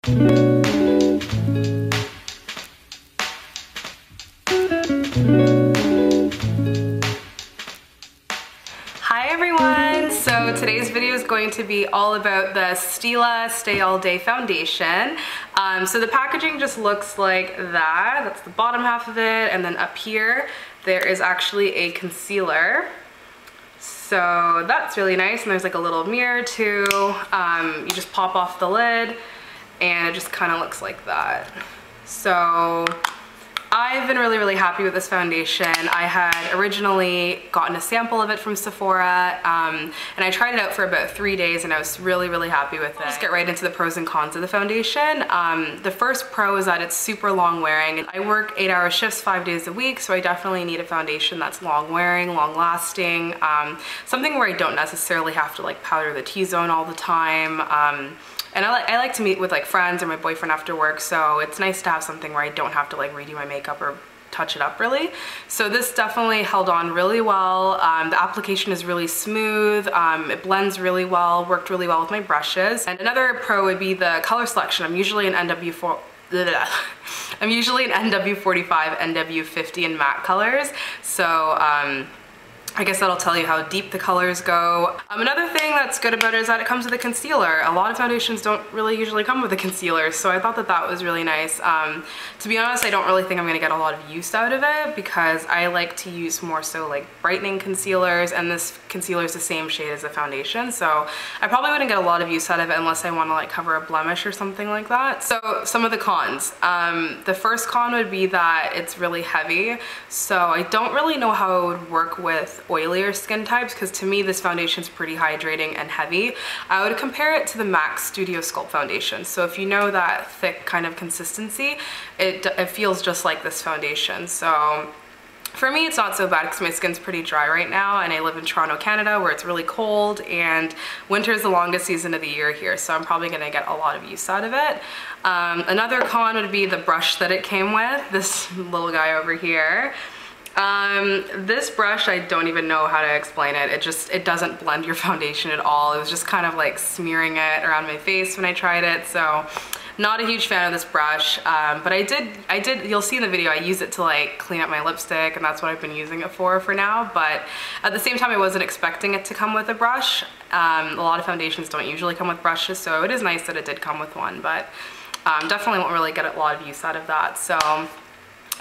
Hi everyone! So today's video is going to be all about the Stila Stay All Day Foundation. So the packaging just looks like that. That's the bottom half of it, and then up here there is actually a concealer. So that's really nice, and there's like a little mirror too. You just pop off the lid and it just kind of looks like that. So I've been really happy with this foundation. I had originally gotten a sample of it from Sephora, and I tried it out for about 3 days, and I was really happy with it. Let's get right into the pros and cons of the foundation. The first pro is that it's super long wearing, and I work 8-hour shifts 5 days a week, so I definitely need a foundation that's long wearing, long lasting, something where I don't necessarily have to like powder the T-zone all the time. And I like to meet with like friends or my boyfriend after work, so it's nice to have something where I don't have to like redo my makeup or touch it up really. So this definitely held on really well. The application is really smooth, it blends really well, worked really well with my brushes. And another pro would be the color selection. I'm usually an NW45, NW50 in matte colors, so I guess that'll tell you how deep the colors go. Another thing that's good about it is that it comes with a concealer. A lot of foundations don't really usually come with a concealer, so I thought that that was really nice. To be honest, I don't really think I'm gonna get a lot of use out of it because I like to use more so like brightening concealers, and this concealer is the same shade as the foundation, so I probably wouldn't get a lot of use out of it unless I want to like cover a blemish or something like that. So some of the cons. The first con would be that it's really heavy, so I don't really know how it would work with oilier skin types, because to me this foundation is pretty hydrating and heavy. I would compare it to the MAC Studio Sculpt foundation. So if you know that thick kind of consistency, it feels just like this foundation. So for me it's not so bad because my skin's pretty dry right now, and I live in Toronto, Canada, where it's really cold and winter is the longest season of the year here, so I'm probably gonna get a lot of use out of it. Another con would be the brush that it came with, this little guy over here. This brush, I don't even know how to explain it. It doesn't blend your foundation at all. It was just kind of like smearing it around my face when I tried it, so not a huge fan of this brush. But I did, you'll see in the video, I use it to like clean up my lipstick, and that's what I've been using it for now. But at the same time, I wasn't expecting it to come with a brush. A lot of foundations don't usually come with brushes, so it is nice that it did come with one, but definitely won't really get a lot of use out of that. So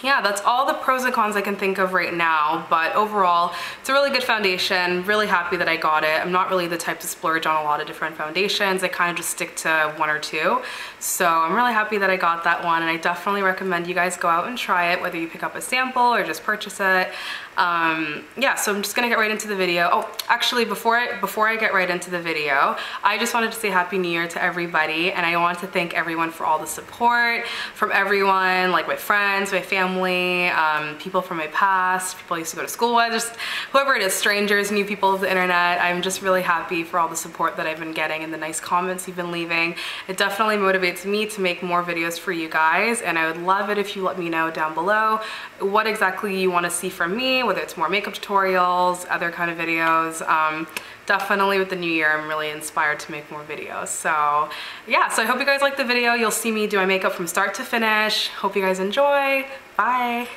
yeah, that's all the pros and cons I can think of right now, but overall, it's a really good foundation. Really happy that I got it. I'm not really the type to splurge on a lot of different foundations. I kind of just stick to one or two. So I'm really happy that I got that one, and I definitely recommend you guys go out and try it, whether you pick up a sample or just purchase it. Yeah, so I'm just gonna get right into the video. Oh, actually, before I get right into the video, I just wanted to say Happy New Year to everybody, and I want to thank everyone for all the support from everyone, like my friends, my family, people from my past, people I used to go to school with, just whoever it is, strangers, new people of the internet. I'm just really happy for all the support that I've been getting and the nice comments you've been leaving. It definitely motivates me to make more videos for you guys, and I would love it if you let me know down below what exactly you want to see from me, whether it's more makeup tutorials, other kind of videos. Definitely with the new year, I'm really inspired to make more videos. So yeah, so I hope you guys like the video. You'll see me do my makeup from start to finish. Hope you guys enjoy. Bye.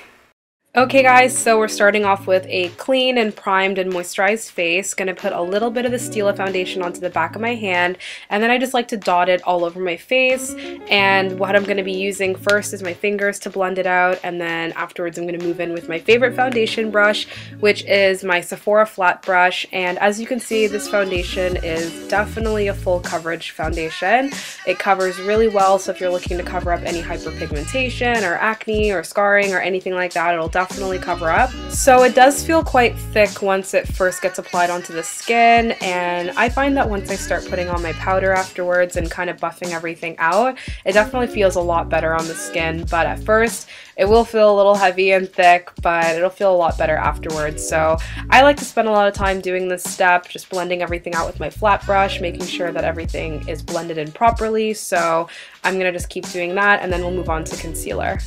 Okay guys, so we're starting off with a clean and primed and moisturized face. Gonna put a little bit of the Stila foundation onto the back of my hand, and then I just like to dot it all over my face. And what I'm gonna be using first is my fingers to blend it out, and then afterwards I'm gonna move in with my favorite foundation brush, which is my Sephora flat brush. And as you can see, this foundation is definitely a full coverage foundation. It covers really well, so if you're looking to cover up any hyperpigmentation or acne or scarring or anything like that, it'll definitely cover up. So it does feel quite thick once it first gets applied onto the skin, and I find that once I start putting on my powder afterwards and kind of buffing everything out, it definitely feels a lot better on the skin. But at first it will feel a little heavy and thick, but it'll feel a lot better afterwards. So I like to spend a lot of time doing this step, just blending everything out with my flat brush, making sure that everything is blended in properly. So I'm gonna just keep doing that, and then we'll move on to concealer.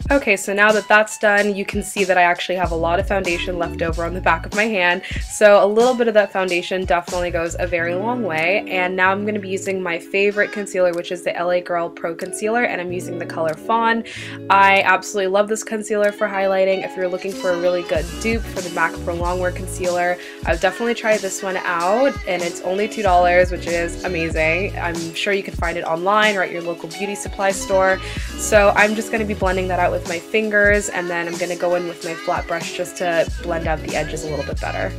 Okay, so now that that's done, you can see that I actually have a lot of foundation left over on the back of my hand. So a little bit of that foundation definitely goes a very long way. And now I'm going to be using my favorite concealer, which is the LA Girl Pro Concealer, and I'm using the color Fawn. I absolutely love this concealer for highlighting. If you're looking for a really good dupe for the MAC Pro Longwear Concealer, I would definitely try this one out, and it's only $2, which is amazing. I'm sure you can find it online or at your local beauty supply store. So I'm just going to be blending that out with my fingers, and then I'm going to go in with my flat brush just to blend out the edges a little bit better.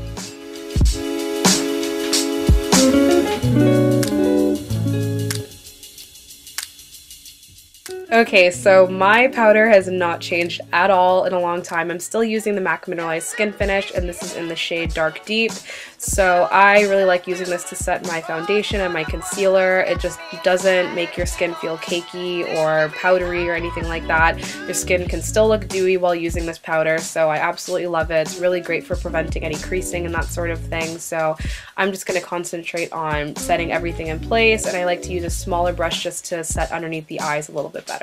Okay, so my powder has not changed at all in a long time. I'm still using the MAC Mineralize Skin Finish, and this is in the shade Dark Deep. So I really like using this to set my foundation and my concealer. It just doesn't make your skin feel cakey or powdery or anything like that. Your skin can still look dewy while using this powder, so I absolutely love it. It's really great for preventing any creasing and that sort of thing. So I'm just going to concentrate on setting everything in place, and I like to use a smaller brush just to set underneath the eyes a little bit better.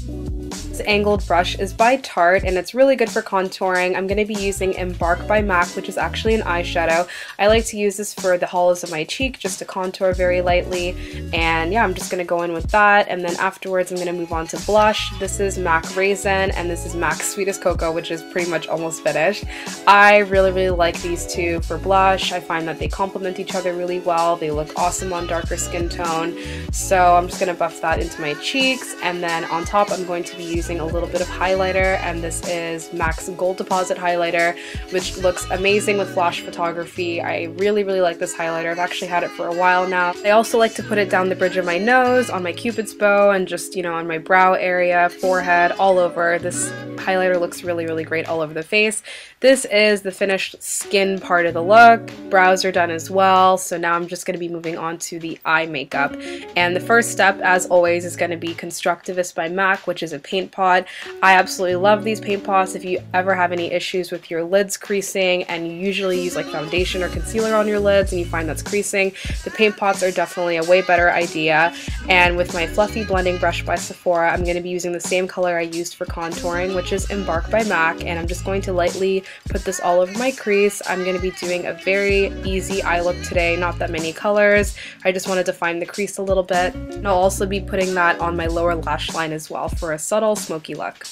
This angled brush is by Tarte, and it's really good for contouring. I'm going to be using Embark by MAC, which is actually an eyeshadow. I like to use this for the hollows of my cheek just to contour very lightly, and yeah, I'm just going to go in with that, and then afterwards I'm going to move on to blush. This is MAC Raizin, and this is MAC Sweet as Cocoa, which is pretty much almost finished. I really like these two for blush. I find that they complement each other really well. They look awesome on darker skin tone, so I'm just going to buff that into my cheeks, and then on top I'm going to be using a little bit of highlighter, and this is MAC's Gold Deposit highlighter, which looks amazing with flash photography. I really like this highlighter. I've actually had it for a while now. I also like to put it down the bridge of my nose, on my cupid's bow, and just, you know, on my brow area, forehead, all over. This highlighter looks really great all over the face. This is the finished skin part of the look. Brows are done as well, so now I'm just going to be moving on to the eye makeup. And the first step, as always, is going to be Constructivist by MAC, which is a paint pot. I absolutely love these paint pots. If you ever have any issues with your lids creasing and you usually use like foundation or concealer on your lids and you find that's creasing, the paint pots are definitely a way better idea. And with my fluffy blending brush by Sephora, I'm going to be using the same color I used for contouring, which is Embark by MAC, and I'm just going to lightly put this all over my crease. I'm going to be doing a very easy eye look today, not that many colors. I just want to define the crease a little bit, and I'll also be putting that on my lower lash line as well for a subtle smoky look.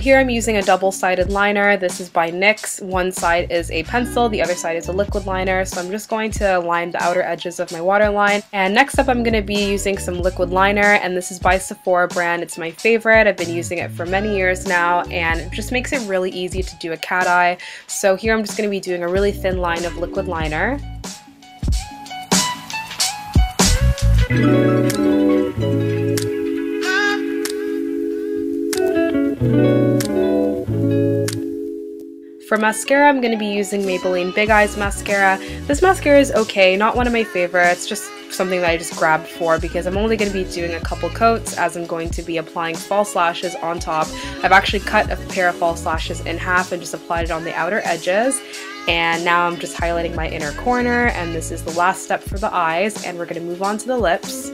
Here I'm using a double-sided liner. This is by NYX. One side is a pencil, the other side is a liquid liner. So I'm just going to line the outer edges of my waterline. And next up I'm going to be using some liquid liner, and this is by Sephora brand. It's my favorite. I've been using it for many years now, and it just makes it really easy to do a cat eye. So here I'm just going to be doing a really thin line of liquid liner. For mascara, I'm going to be using Maybelline Big Eyes mascara. This mascara is okay, not one of my favorites, just something that I just grabbed for because I'm only going to be doing a couple coats as I'm going to be applying false lashes on top. I've actually cut a pair of false lashes in half and just applied it on the outer edges. And now I'm just highlighting my inner corner, and this is the last step for the eyes, and we're going to move on to the lips.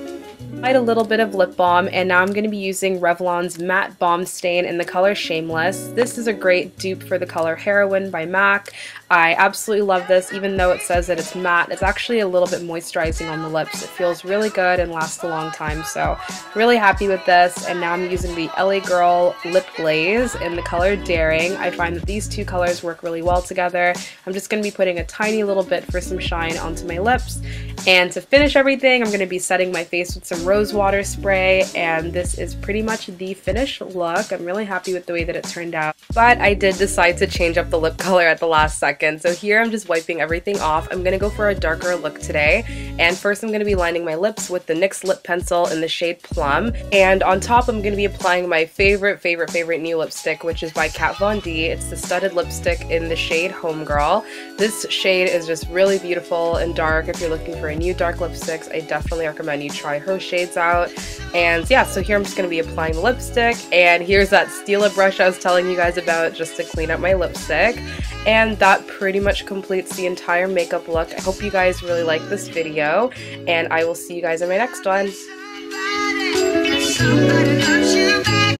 Applied a little bit of lip balm, and now I'm going to be using Revlon's Matte Balm Stain in the color Shameless. This is a great dupe for the color Heroine by MAC. I absolutely love this. Even though it says that it's matte, it's actually a little bit moisturizing on the lips. It feels really good and lasts a long time, so really happy with this. And now I'm using the LA Girl Lip Glaze in the color Daring. I find that these two colors work really well together. I'm just going to be putting a tiny little bit for some shine onto my lips. And to finish everything, I'm going to be setting my face with some rose water spray, and this is pretty much the finished look. I'm really happy with the way that it turned out, but I did decide to change up the lip color at the last second. So here I'm just wiping everything off. I'm going to go for a darker look today, and first I'm going to be lining my lips with the NYX Lip Pencil in the shade Plum, and on top I'm going to be applying my favorite new lipstick, which is by Kat Von D. It's the Studded Lipstick in the shade Homegirl. This shade is just really beautiful and dark. If you're looking for a new dark lipsticks, I definitely recommend you try her shade. shades out. And yeah, so here I'm just going to be applying the lipstick, and here's that Stila brush I was telling you guys about just to clean up my lipstick. And that pretty much completes the entire makeup look. I hope you guys really like this video, and I will see you guys in my next one.